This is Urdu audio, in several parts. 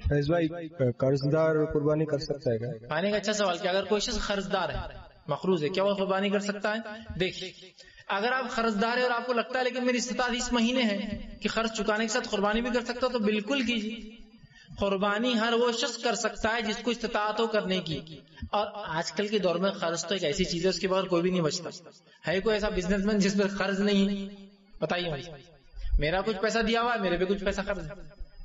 فیض بھائی قرض دار قربانی کر سکتا ہے کیا؟ پانے کا اچھا سوال کہ اگر کوئی شخص قرض دار ہے، مقروض ہے، کیا وہ قربانی کر سکتا ہے؟ دیکھیے اگر آپ قرض دار ہے اور آپ کو لگتا ہے لیکن میری استطاعت اس مہینے ہے کہ قرض چکانے کے ساتھ قربانی بھی کر سکتا تو بالکل کیجیے۔ قربانی ہر وہ شخص کر سکتا ہے جس کو استطاعت ہو کرنے کی، اور آج کل کے دور میں قرض تو ایک ایسی چیز ہے اس کے بغیر کوئی بھی نہیں بچتا ہے۔ کوئی ایسا بزنس مین جس پر قرض نہیں ہے؟ بتائیے مجھے، میرا کچھ پیسہ دیا ہوا ہے، میرے پہ کچھ پیسہ قرض ہے،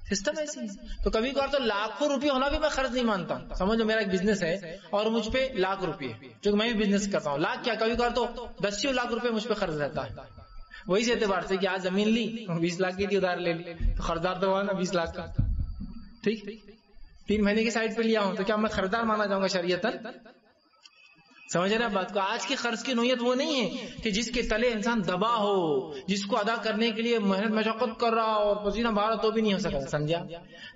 سسٹم ایسی ہے۔ تو کبھی کبھار تو لاکھوں روپے ہونا بھی میں قرض نہیں مانتا ہوں۔ سمجھو میرا ایک بزنس ہے اور مجھ پہ لاکھ روپے ہے، جو میں بھی بزنس کرتا ہوں، لاکھ کیا کبھی کبھار تو 10 لاکھ روپے مجھ پہ قرض رہتا ہے۔ وہی سے اعتبار سے کہ آج زمین لی 20 لاکھ کی تھی، ادھار لے لی تو قرضدار تو ہوا نا 20 لاکھ کا، ٹھیک 3 مہینے کی سائٹ پہ لیا ہوں تو کیا میں قرضدار مانا جاؤں گا شریعتاً؟ سمجھ رہے ہیں بات کو؟ آج کی قرض کی نوعیت وہ نہیں ہے کہ جس کے تلے انسان دبا ہو، جس کو ادا کرنے کے لیے محنت مشقت کر رہا ہو اور پسینہ بہا رہا تو بھی نہیں ہو سکا، سمجھا؟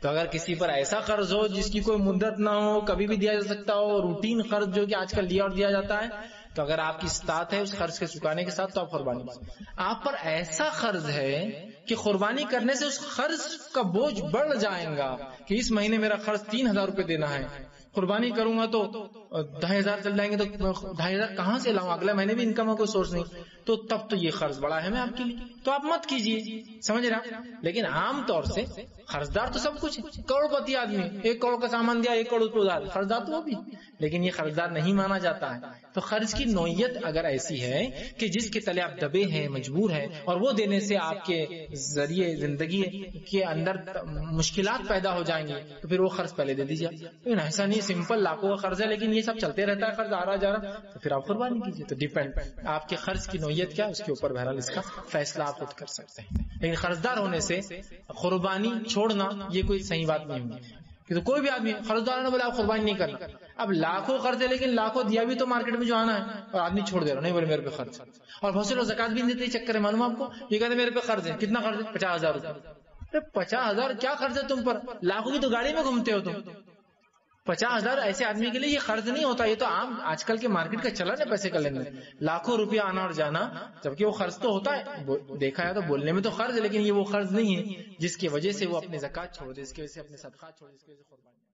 تو اگر کسی پر ایسا قرض ہو جس کی کوئی مدت نہ ہو، کبھی بھی دیا جا سکتا ہو، روٹین قرض جو کہ آج کل لیا اور دیا جاتا ہے، تو اگر آپ کی استطاعت ہے اس قرض کے چکانے کے ساتھ تو آپ قربانی کریں۔ آپ پر ایسا قرض ہے کہ قربانی کرنے سے اس قرض کا بوجھ بڑھ جائے گا کہ اس مہینے میرا قرض 3000 روپے دینا ہے، قربانی کروں گا تو 10,000 چل جائیں گے، تو 2,500 کہاں سے لاؤں؟ اگلے مہینے بھی انکم کا کوئی سورس نہیں، تو تب تو یہ قرض بڑا ہے آپ کے لیے، تو آپ مت کیجیے، سمجھ رہے ہیں؟ لیکن عام طور سے قرضدار تو سب کچھ ہے، کروڑ پتی آدمی 1 کروڑ کا سامان دیا 1 کروڑ ادھار، قرضدار تو وہ بھی، لیکن یہ قرضدار نہیں مانا جاتا ہے۔ تو قرض کی نوعیت اگر ایسی ہے کہ جس کے تلے آپ دبے ہیں، مجبور ہیں، اور وہ دینے سے آپ کے ذریعے زندگی کے اندر مشکلات پیدا ہو جائیں گی، تو پھر وہ قرض پہلے دے دیجیے۔ لیکن ایسا نہیں سمپل لاکھوں کا قرض ہے لیکن یہ سب چلتے رہتا ہے، قرض آ رہا جا رہا، تو پھر آپ قربانی کیجیے۔ تو ڈیپینڈ آپ کے قرض کی نوعیت کیا، اس کے اوپر بہرحال اس کا فیصلہ آپ خود کر سکتے ہیں۔ لیکن قرضدار ہونے سے قربانی چھوڑنا یہ کوئی صحیح بات نہیں ہوگی، کہ تو کوئی بھی آدمی قرضدار نے بولا آپ قربانی نہیں کرنا، اب لاکھوں قرض ہے لیکن لاکھوں دیا بھی تو مارکیٹ میں جو آنا ہے، اور آدمی چھوڑ دے رہا نہیں بولے میرے پہ قرض، اور بہت سے لوگ زکات بھی نہیں دیتے چکر ہے، معلوم آپ کو، یہ کہتے میرے پہ قرض ہے، کتنا قرض ہے؟ 50,000 روپے۔ 50,000 کیا قرض ہے تم پر؟ لاکھوں کی تو گاڑی میں گھومتے ہو تم۔ 50,000 ایسے آدمی کے لیے یہ قرض نہیں ہوتا، یہ تو عام آج کل کے مارکیٹ کا چلن ہے پیسے کا لینا، لاکھوں روپیہ آنا اور جانا، جبکہ وہ قرض تو ہوتا ہے، دیکھا ہے تو بولنے میں تو قرض ہے لیکن یہ وہ قرض نہیں ہے جس کی وجہ سے وہ اپنے زکات چھوڑ دے، اس کی وجہ سے اپنے صدقات چھوڑ دے، اس کی وجہ سے قربانی